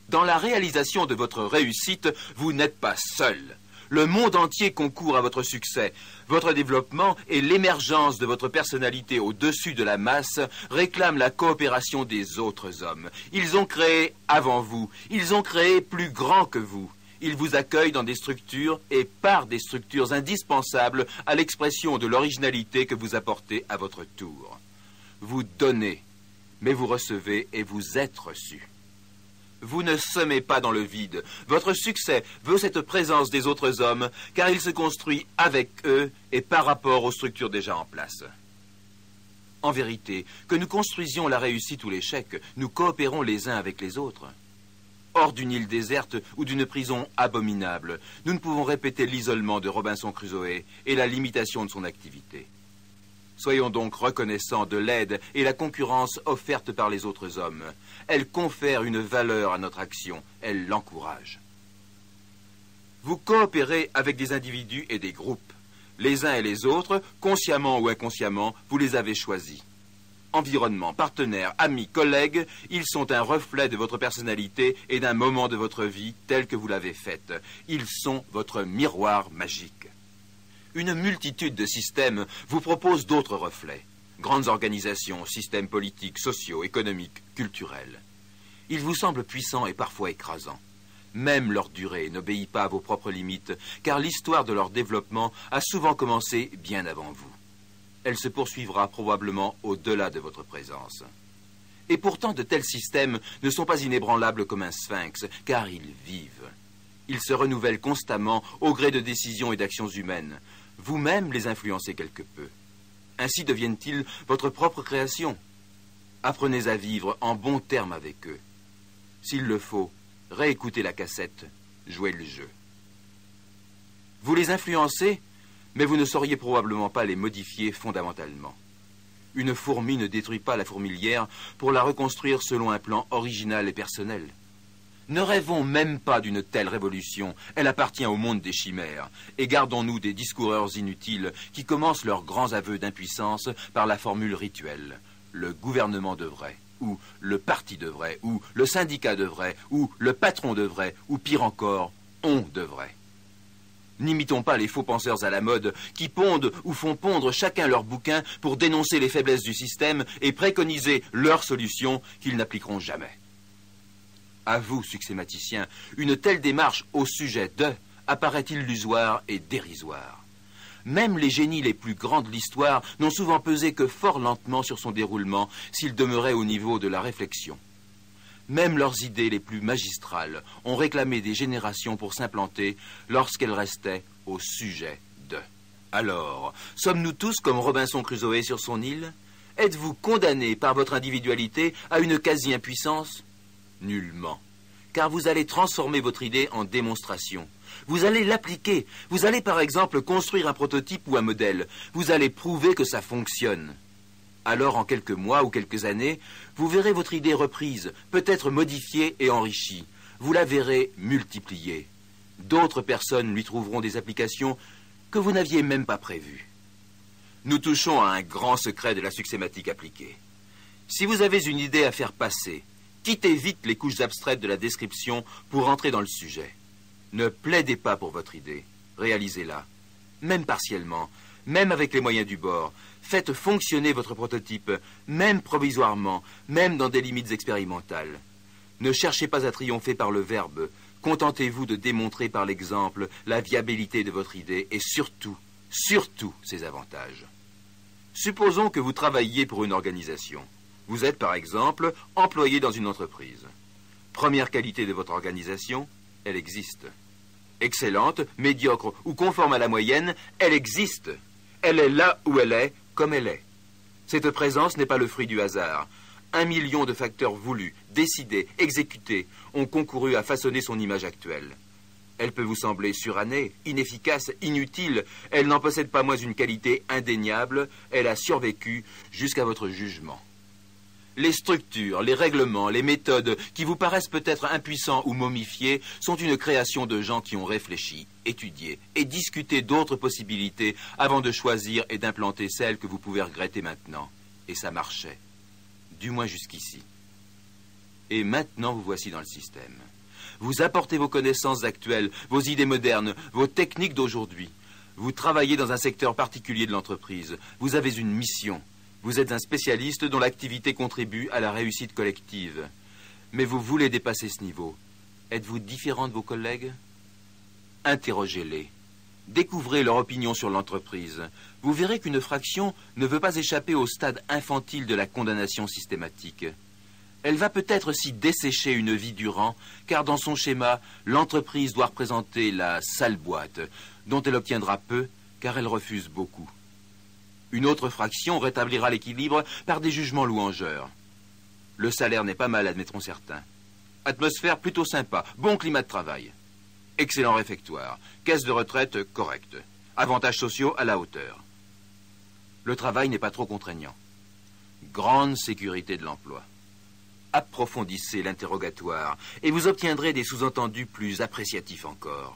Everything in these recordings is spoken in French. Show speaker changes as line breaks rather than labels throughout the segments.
Dans la réalisation de votre réussite, vous n'êtes pas seul. Le monde entier concourt à votre succès. Votre développement et l'émergence de votre personnalité au-dessus de la masse réclament la coopération des autres hommes. Ils ont créé avant vous. Ils ont créé plus grand que vous. Ils vous accueillent dans des structures et par des structures indispensables à l'expression de l'originalité que vous apportez à votre tour. Vous donnez, mais vous recevez et vous êtes reçu. Vous ne semez pas dans le vide. Votre succès veut cette présence des autres hommes, car il se construit avec eux et par rapport aux structures déjà en place. En vérité, que nous construisions la réussite ou l'échec, nous coopérons les uns avec les autres. Hors d'une île déserte ou d'une prison abominable, nous ne pouvons répéter l'isolement de Robinson Crusoe et la limitation de son activité. Soyons donc reconnaissants de l'aide et la concurrence offertes par les autres hommes. Elles confèrent une valeur à notre action, elles l'encouragent. Vous coopérez avec des individus et des groupes. Les uns et les autres, consciemment ou inconsciemment, vous les avez choisis. Environnement, partenaires, amis, collègues, ils sont un reflet de votre personnalité et d'un moment de votre vie tel que vous l'avez faite. Ils sont votre miroir magique. Une multitude de systèmes vous propose d'autres reflets. Grandes organisations, systèmes politiques, sociaux, économiques, culturels. Ils vous semblent puissants et parfois écrasants. Même leur durée n'obéit pas à vos propres limites, car l'histoire de leur développement a souvent commencé bien avant vous. Elle se poursuivra probablement au-delà de votre présence. Et pourtant, de tels systèmes ne sont pas inébranlables comme un sphinx, car ils vivent. Ils se renouvellent constamment au gré de décisions et d'actions humaines. Vous-même les influencez quelque peu. Ainsi deviennent-ils votre propre création. Apprenez à vivre en bons termes avec eux. S'il le faut, réécoutez la cassette, jouez le jeu. Vous les influencez, mais vous ne sauriez probablement pas les modifier fondamentalement. Une fourmi ne détruit pas la fourmilière pour la reconstruire selon un plan original et personnel. Ne rêvons même pas d'une telle révolution, elle appartient au monde des chimères, et gardons-nous des discoureurs inutiles qui commencent leurs grands aveux d'impuissance par la formule rituelle. Le gouvernement devrait, ou le parti devrait, ou le syndicat devrait, ou le patron devrait, ou pire encore, on devrait. N'imitons pas les faux penseurs à la mode qui pondent ou font pondre chacun leur bouquin pour dénoncer les faiblesses du système et préconiser leurs solutions qu'ils n'appliqueront jamais. À vous, succématiciens, une telle démarche au sujet de apparaît illusoire et dérisoire. Même les génies les plus grands de l'histoire n'ont souvent pesé que fort lentement sur son déroulement s'il demeurait au niveau de la réflexion. Même leurs idées les plus magistrales ont réclamé des générations pour s'implanter lorsqu'elles restaient au sujet de. Alors, sommes-nous tous comme Robinson Crusoe sur son île? Êtes-vous condamnés par votre individualité à une quasi-impuissance? Nullement, car vous allez transformer votre idée en démonstration. Vous allez l'appliquer. Vous allez par exemple construire un prototype ou un modèle. Vous allez prouver que ça fonctionne. Alors en quelques mois ou quelques années, vous verrez votre idée reprise, peut-être modifiée et enrichie. Vous la verrez multipliée. D'autres personnes lui trouveront des applications que vous n'aviez même pas prévues. Nous touchons à un grand secret de la succématique appliquée. Si vous avez une idée à faire passer, quittez vite les couches abstraites de la description pour entrer dans le sujet. Ne plaidez pas pour votre idée, réalisez-la, même partiellement, même avec les moyens du bord. Faites fonctionner votre prototype, même provisoirement, même dans des limites expérimentales. Ne cherchez pas à triompher par le verbe, contentez-vous de démontrer par l'exemple la viabilité de votre idée et surtout ses avantages. Supposons que vous travailliez pour une organisation. Vous êtes, par exemple, employé dans une entreprise. Première qualité de votre organisation, elle existe. Excellente, médiocre ou conforme à la moyenne, elle existe. Elle est là où elle est, comme elle est. Cette présence n'est pas le fruit du hasard. 1 million de facteurs voulus, décidés, exécutés ont concouru à façonner son image actuelle. Elle peut vous sembler surannée, inefficace, inutile. Elle n'en possède pas moins une qualité indéniable. Elle a survécu jusqu'à votre jugement. Les structures, les règlements, les méthodes qui vous paraissent peut-être impuissants ou momifiés sont une création de gens qui ont réfléchi, étudié et discuté d'autres possibilités avant de choisir et d'implanter celle que vous pouvez regretter maintenant. Et ça marchait. Du moins jusqu'ici. Et maintenant vous voici dans le système. Vous apportez vos connaissances actuelles, vos idées modernes, vos techniques d'aujourd'hui. Vous travaillez dans un secteur particulier de l'entreprise. Vous avez une mission. Vous êtes un spécialiste dont l'activité contribue à la réussite collective. Mais vous voulez dépasser ce niveau. Êtes-vous différent de vos collègues? Interrogez-les. Découvrez leur opinion sur l'entreprise. Vous verrez qu'une fraction ne veut pas échapper au stade infantile de la condamnation systématique. Elle va peut-être s'y dessécher une vie durant, car dans son schéma, l'entreprise doit représenter la sale boîte, dont elle obtiendra peu, car elle refuse beaucoup. Une autre fraction rétablira l'équilibre par des jugements louangeurs. Le salaire n'est pas mal, admettront certains. Atmosphère plutôt sympa, bon climat de travail. Excellent réfectoire, caisse de retraite correcte, avantages sociaux à la hauteur. Le travail n'est pas trop contraignant. Grande sécurité de l'emploi. Approfondissez l'interrogatoire et vous obtiendrez des sous-entendus plus appréciatifs encore.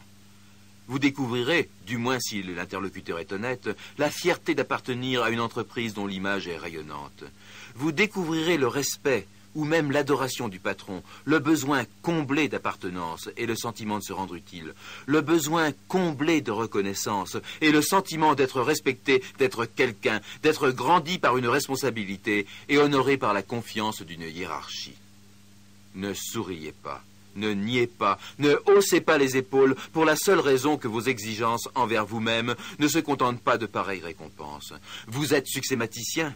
Vous découvrirez, du moins si l'interlocuteur est honnête, la fierté d'appartenir à une entreprise dont l'image est rayonnante. Vous découvrirez le respect ou même l'adoration du patron, le besoin comblé d'appartenance et le sentiment de se rendre utile, le besoin comblé de reconnaissance et le sentiment d'être respecté, d'être quelqu'un, d'être grandi par une responsabilité et honoré par la confiance d'une hiérarchie. Ne souriez pas, ne niez pas, ne haussez pas les épaules pour la seule raison que vos exigences envers vous-même ne se contentent pas de pareilles récompenses. Vous êtes succématicien.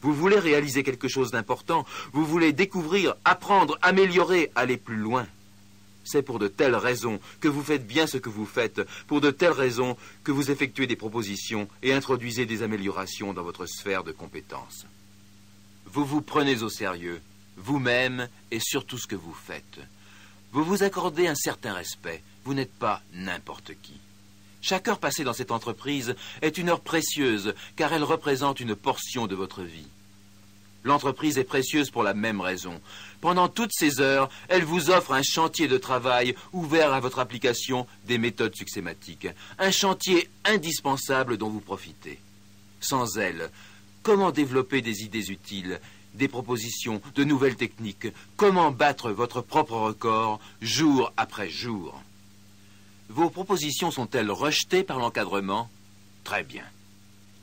Vous voulez réaliser quelque chose d'important, vous voulez découvrir, apprendre, améliorer, aller plus loin. C'est pour de telles raisons que vous faites bien ce que vous faites, pour de telles raisons que vous effectuez des propositions et introduisez des améliorations dans votre sphère de compétences. Vous vous prenez au sérieux, vous-même et surtout ce que vous faites. Vous vous accordez un certain respect, vous n'êtes pas n'importe qui. Chaque heure passée dans cette entreprise est une heure précieuse, car elle représente une portion de votre vie. L'entreprise est précieuse pour la même raison. Pendant toutes ces heures, elle vous offre un chantier de travail ouvert à votre application des méthodes succématiques. Un chantier indispensable dont vous profitez. Sans elle, comment développer des idées utiles, des propositions, de nouvelles techniques? Comment battre votre propre record jour après jour? Vos propositions sont-elles rejetées par l'encadrement? Très bien.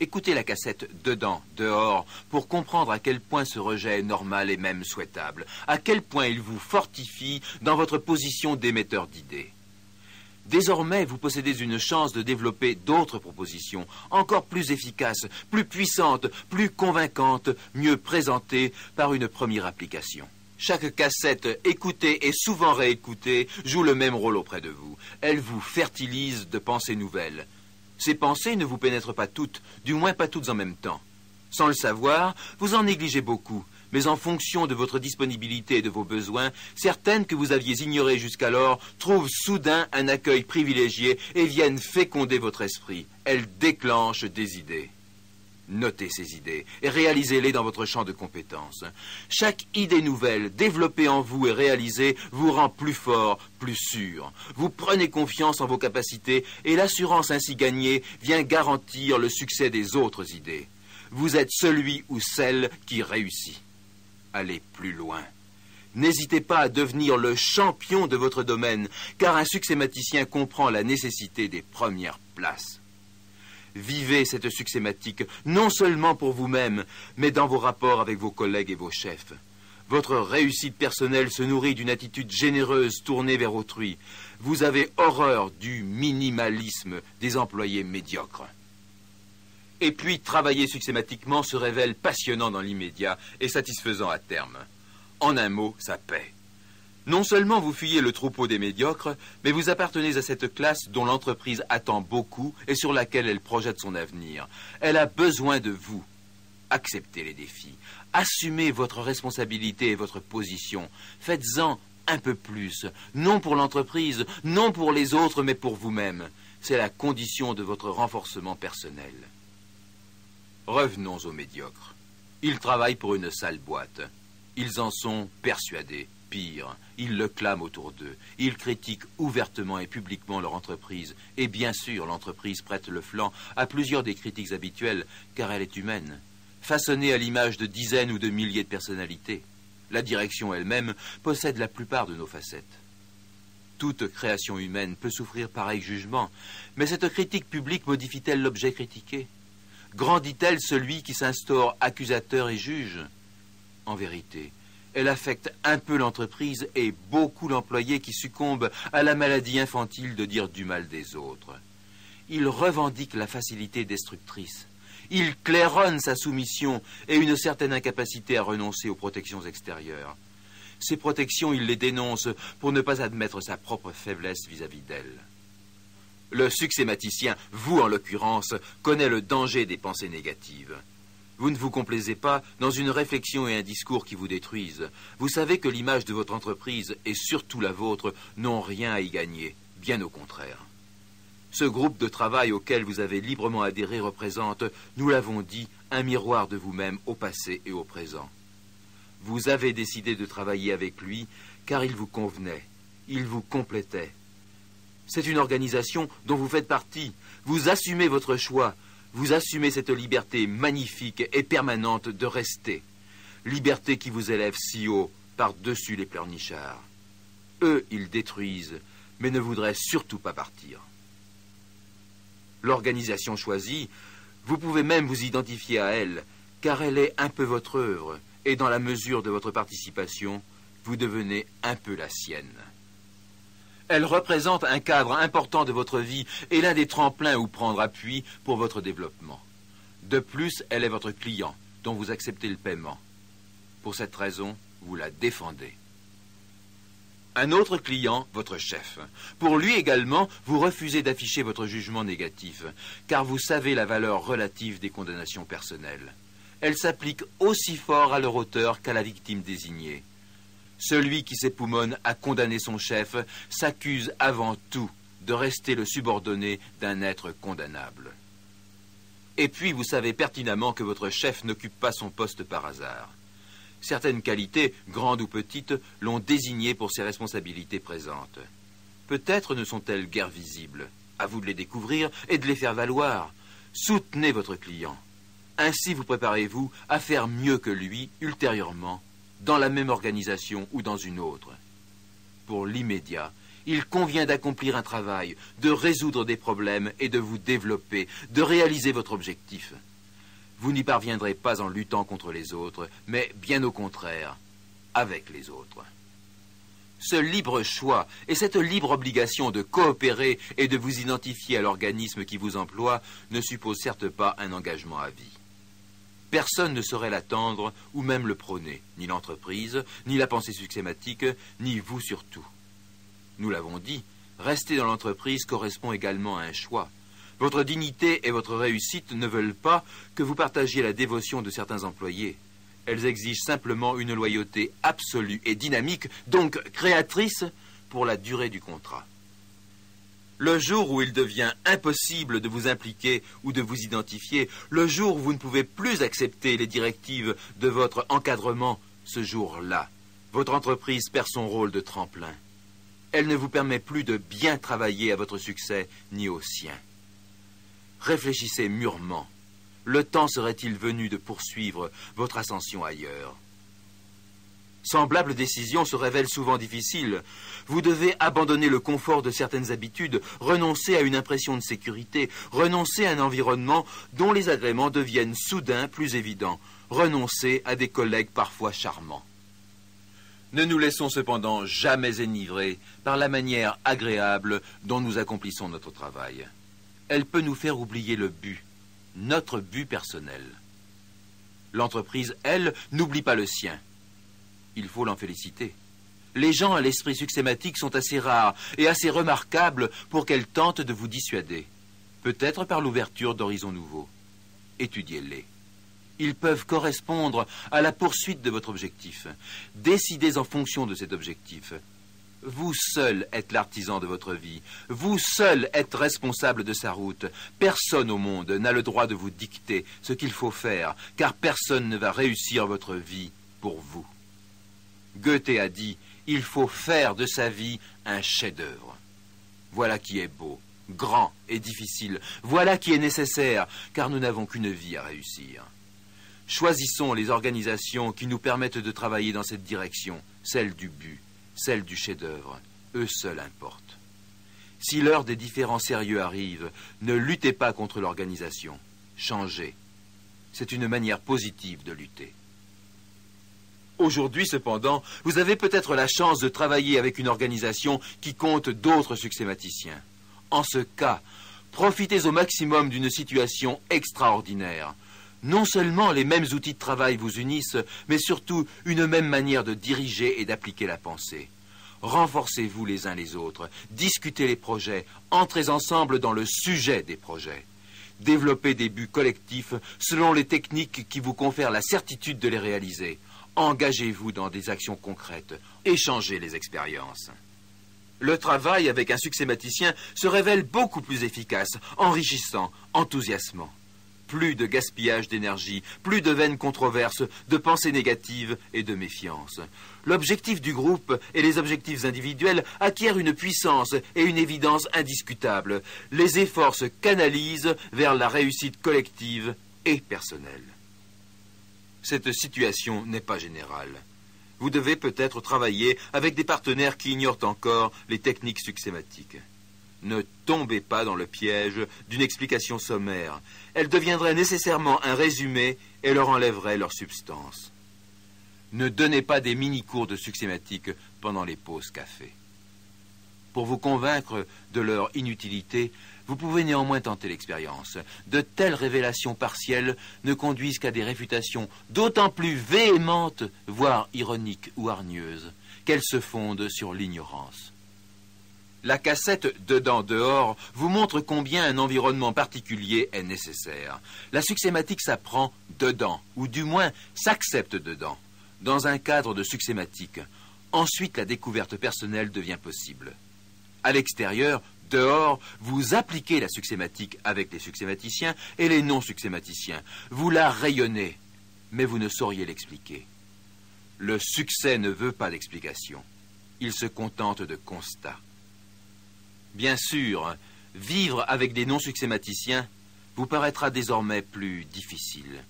Écoutez la cassette Dedans, Dehors pour comprendre à quel point ce rejet est normal et même souhaitable, à quel point il vous fortifie dans votre position d'émetteur d'idées. Désormais, vous possédez une chance de développer d'autres propositions, encore plus efficaces, plus puissantes, plus convaincantes, mieux présentées par une première application. Chaque cassette écoutée et souvent réécoutée joue le même rôle auprès de vous. Elle vous fertilise de pensées nouvelles. Ces pensées ne vous pénètrent pas toutes, du moins pas toutes en même temps. Sans le savoir, vous en négligez beaucoup, mais en fonction de votre disponibilité et de vos besoins, certaines que vous aviez ignorées jusqu'alors trouvent soudain un accueil privilégié et viennent féconder votre esprit. Elles déclenchent des idées. Notez ces idées et réalisez-les dans votre champ de compétences. Chaque idée nouvelle, développée en vous et réalisée, vous rend plus fort, plus sûr. Vous prenez confiance en vos capacités et l'assurance ainsi gagnée vient garantir le succès des autres idées. Vous êtes celui ou celle qui réussit. Allez plus loin. N'hésitez pas à devenir le champion de votre domaine, car un succématicien comprend la nécessité des premières places. Vivez cette succématique, non seulement pour vous-même, mais dans vos rapports avec vos collègues et vos chefs. Votre réussite personnelle se nourrit d'une attitude généreuse tournée vers autrui. Vous avez horreur du minimalisme des employés médiocres. Et puis, travailler succématiquement se révèle passionnant dans l'immédiat et satisfaisant à terme. En un mot, ça paie. Non seulement vous fuyez le troupeau des médiocres, mais vous appartenez à cette classe dont l'entreprise attend beaucoup et sur laquelle elle projette son avenir. Elle a besoin de vous. Acceptez les défis. Assumez votre responsabilité et votre position. Faites-en un peu plus. Non pour l'entreprise, non pour les autres, mais pour vous-même. C'est la condition de votre renforcement personnel. Revenons aux médiocres. Ils travaillent pour une sale boîte. Ils en sont persuadés. Pire, ils le clament autour d'eux. Ils critiquent ouvertement et publiquement leur entreprise. Et bien sûr, l'entreprise prête le flanc à plusieurs des critiques habituelles, car elle est humaine, façonnée à l'image de dizaines ou de milliers de personnalités. La direction elle-même possède la plupart de nos facettes. Toute création humaine peut souffrir pareil jugement, mais cette critique publique modifie-t-elle l'objet critiqué? Grandit-elle celui qui s'instaure accusateur et juge? En vérité, elle affecte un peu l'entreprise et beaucoup l'employé qui succombe à la maladie infantile de dire du mal des autres. Il revendique la facilité destructrice. Il claironne sa soumission et une certaine incapacité à renoncer aux protections extérieures. Ces protections, il les dénonce pour ne pas admettre sa propre faiblesse vis-à-vis d'elles. Le succématicien, vous en l'occurrence, connaît le danger des pensées négatives. Vous ne vous complaisez pas dans une réflexion et un discours qui vous détruisent. Vous savez que l'image de votre entreprise, et surtout la vôtre, n'ont rien à y gagner, bien au contraire. Ce groupe de travail auquel vous avez librement adhéré représente, nous l'avons dit, un miroir de vous-même au passé et au présent. Vous avez décidé de travailler avec lui car il vous convenait, il vous complétait. C'est une organisation dont vous faites partie. Vous assumez votre choix, vous assumez cette liberté magnifique et permanente de rester. Liberté qui vous élève si haut, par-dessus les pleurnichards. Eux, ils détruisent, mais ne voudraient surtout pas partir. L'organisation choisie, vous pouvez même vous identifier à elle, car elle est un peu votre œuvre, et dans la mesure de votre participation, vous devenez un peu la sienne. Elle représente un cadre important de votre vie et l'un des tremplins où prendre appui pour votre développement. De plus, elle est votre client, dont vous acceptez le paiement. Pour cette raison, vous la défendez. Un autre client, votre chef. Pour lui également, vous refusez d'afficher votre jugement négatif, car vous savez la valeur relative des condamnations personnelles. Elles s'appliquent aussi fort à leur auteur qu'à la victime désignée. Celui qui s'époumonne à condamner son chef s'accuse avant tout de rester le subordonné d'un être condamnable. Et puis vous savez pertinemment que votre chef n'occupe pas son poste par hasard. Certaines qualités, grandes ou petites, l'ont désigné pour ses responsabilités présentes. Peut-être ne sont-elles guère visibles. À vous de les découvrir et de les faire valoir. Soutenez votre client. Ainsi vous préparez-vous à faire mieux que lui, ultérieurement, dans la même organisation ou dans une autre. Pour l'immédiat, il convient d'accomplir un travail, de résoudre des problèmes et de vous développer, de réaliser votre objectif. Vous n'y parviendrez pas en luttant contre les autres, mais bien au contraire, avec les autres. Ce libre choix et cette libre obligation de coopérer et de vous identifier à l'organisme qui vous emploie ne supposent certes pas un engagement à vie. Personne ne saurait l'attendre ou même le prôner, ni l'entreprise, ni la pensée succématique, ni vous surtout. Nous l'avons dit, rester dans l'entreprise correspond également à un choix. Votre dignité et votre réussite ne veulent pas que vous partagiez la dévotion de certains employés. Elles exigent simplement une loyauté absolue et dynamique, donc créatrice, pour la durée du contrat. Le jour où il devient impossible de vous impliquer ou de vous identifier, le jour où vous ne pouvez plus accepter les directives de votre encadrement, ce jour-là, votre entreprise perd son rôle de tremplin. Elle ne vous permet plus de bien travailler à votre succès ni au sien. Réfléchissez mûrement. Le temps serait-il venu de poursuivre votre ascension ailleurs? Semblables décisions se révèlent souvent difficiles. Vous devez abandonner le confort de certaines habitudes, renoncer à une impression de sécurité, renoncer à un environnement dont les agréments deviennent soudain plus évidents, renoncer à des collègues parfois charmants. Ne nous laissons cependant jamais enivrer par la manière agréable dont nous accomplissons notre travail. Elle peut nous faire oublier le but, notre but personnel. L'entreprise, elle, n'oublie pas le sien. Il faut l'en féliciter. Les gens à l'esprit succématique sont assez rares et assez remarquables pour qu'elles tentent de vous dissuader. Peut-être par l'ouverture d'horizons nouveaux. Étudiez-les. Ils peuvent correspondre à la poursuite de votre objectif. Décidez en fonction de cet objectif. Vous seul êtes l'artisan de votre vie. Vous seul êtes responsable de sa route. Personne au monde n'a le droit de vous dicter ce qu'il faut faire, car personne ne va réussir votre vie pour vous. Goethe a dit, il faut faire de sa vie un chef-d'œuvre. Voilà qui est beau, grand et difficile. Voilà qui est nécessaire, car nous n'avons qu'une vie à réussir. Choisissons les organisations qui nous permettent de travailler dans cette direction, celle du but, celle du chef-d'œuvre. eux seuls importent. Si l'heure des différends sérieux arrive, ne luttez pas contre l'organisation. Changez. C'est une manière positive de lutter. Aujourd'hui, cependant, vous avez peut-être la chance de travailler avec une organisation qui compte d'autres succématiciens. En ce cas, profitez au maximum d'une situation extraordinaire. Non seulement les mêmes outils de travail vous unissent, mais surtout une même manière de diriger et d'appliquer la pensée. Renforcez-vous les uns les autres, discutez les projets, entrez ensemble dans le sujet des projets. Développez des buts collectifs selon les techniques qui vous confèrent la certitude de les réaliser. Engagez-vous dans des actions concrètes, échangez les expériences. Le travail avec un succématicien se révèle beaucoup plus efficace, enrichissant, enthousiasmant. Plus de gaspillage d'énergie, plus de vaines controverses, de pensées négatives et de méfiance. L'objectif du groupe et les objectifs individuels acquièrent une puissance et une évidence indiscutables. Les efforts se canalisent vers la réussite collective et personnelle. Cette situation n'est pas générale. Vous devez peut-être travailler avec des partenaires qui ignorent encore les techniques succématiques. Ne tombez pas dans le piège d'une explication sommaire. Elle deviendrait nécessairement un résumé et leur enlèverait leur substance. Ne donnez pas des mini-cours de succématique pendant les pauses café. Pour vous convaincre de leur inutilité, vous pouvez néanmoins tenter l'expérience. De telles révélations partielles ne conduisent qu'à des réfutations d'autant plus véhémentes, voire ironiques ou hargneuses, qu'elles se fondent sur l'ignorance. La cassette « Dedans-dehors » vous montre combien un environnement particulier est nécessaire. La succématique s'apprend dedans, ou du moins s'accepte dedans, dans un cadre de succématique. Ensuite, la découverte personnelle devient possible. À l'extérieur, dehors, vous appliquez la succématique avec les succématiciens et les non-succématiciens. Vous la rayonnez, mais vous ne sauriez l'expliquer. Le succès ne veut pas d'explication. Il se contente de constats. Bien sûr, vivre avec des non-succématiciens vous paraîtra désormais plus difficile.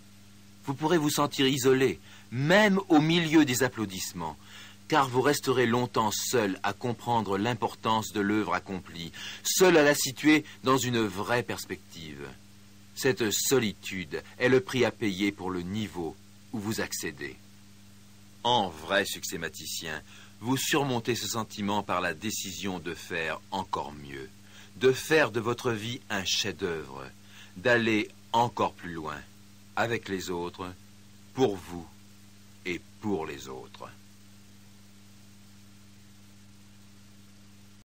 Vous pourrez vous sentir isolé, même au milieu des applaudissements, car vous resterez longtemps seul à comprendre l'importance de l'œuvre accomplie, seul à la situer dans une vraie perspective. Cette solitude est le prix à payer pour le niveau où vous accédez. En vrai succématicien, vous surmontez ce sentiment par la décision de faire encore mieux, de faire de votre vie un chef-d'œuvre, d'aller encore plus loin, avec les autres, pour vous et pour les autres.